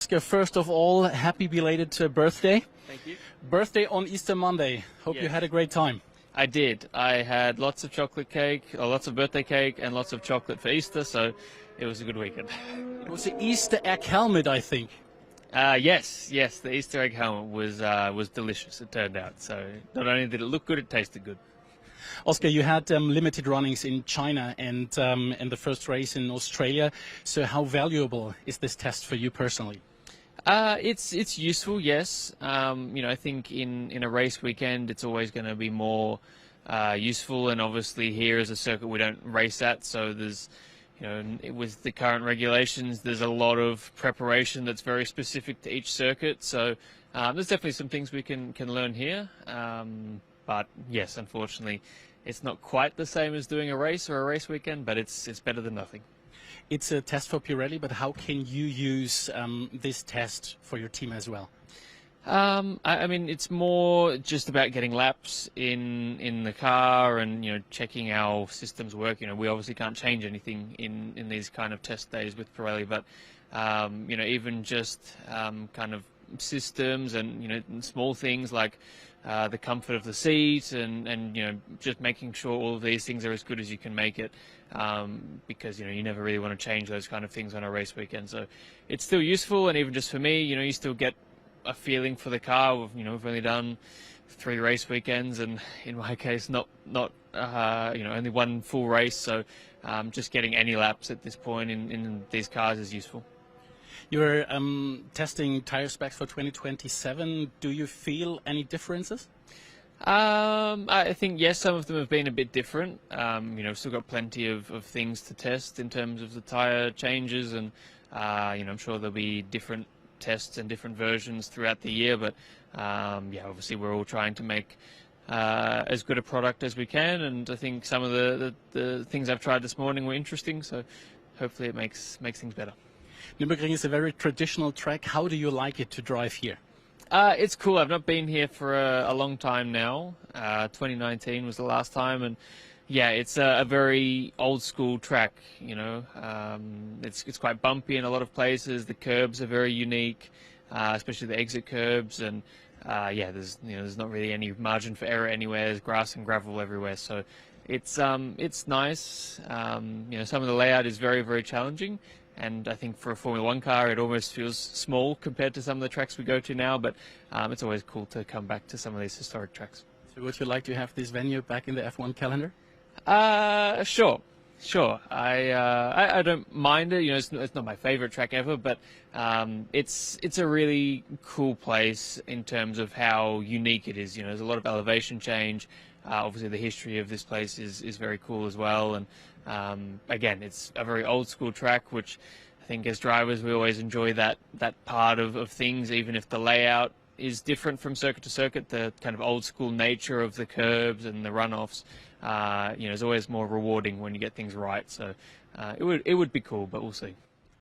Oscar, first of all, happy belated birthday. Thank you. Birthday on Easter Monday. Hope you had a great time. I did. I had lots of chocolate cake, or lots of birthday cake, and lots of chocolate for Easter, so it was a good weekend. It was the Easter egg helmet, I think. Yes, the Easter egg helmet was delicious, it turned out. So not only did it look good, it tasted good. Oscar, you had limited runnings in China and the first race in Australia. So how valuable is this test for you personally? It's useful, yes. I think in a race weekend, it's always going to be more useful. And obviously here as a circuit, we don't race at. So there's, with the current regulations, there's a lot of preparation that's very specific to each circuit. So there's definitely some things we can learn here. But yes, unfortunately, it's not quite the same as doing a race or a race weekend, but it's better than nothing. It's a test for Pirelli, but how can you use this test for your team as well? I mean, it's more just about getting laps in the car and checking our systems work. We obviously can't change anything in these kind of test days with Pirelli, but even just kind of systems and small things like the comfort of the seat and just making sure all of these things are as good as you can make it, because you never really want to change those kind of things on a race weekend. So it's still useful, and even just for me, you still get a feeling for the car. We've only done 3 race weekends, and in my case, not only one full race. So just getting any laps at this point in these cars is useful. You're testing tire specs for 2027. Do you feel any differences? I think, yes, some of them have been a bit different. We've still got plenty of things to test in terms of the tyre changes, and I'm sure there'll be different tests and different versions throughout the year. But obviously we're all trying to make as good a product as we can, and I think some of the things I've tried this morning were interesting, so hopefully it makes things better. Nürburgring is a very traditional track. How do you like it to drive here? It's cool. I've not been here for a long time now. 2019 was the last time, and yeah, it's a very old school track. It's quite bumpy in a lot of places. The curbs are very unique, especially the exit curbs, and there's not really any margin for error anywhere. There's grass and gravel everywhere, so it's nice. Some of the layout is very, very challenging. And I think for a Formula 1 car, it almost feels small compared to some of the tracks we go to now. But it's always cool to come back to some of these historic tracks. So would you like to have this venue back in the F1 calendar? Sure. I don't mind it. It's not my favorite track ever, but it's a really cool place in terms of how unique it is. There's a lot of elevation change. Obviously, the history of this place is very cool as well. And again, it's a very old school track, which I think as drivers we always enjoy that part of things, even if the layout is different from circuit to circuit. The kind of old school nature of the curbs and the runoffs, is always more rewarding when you get things right. So it would be cool, but we'll see.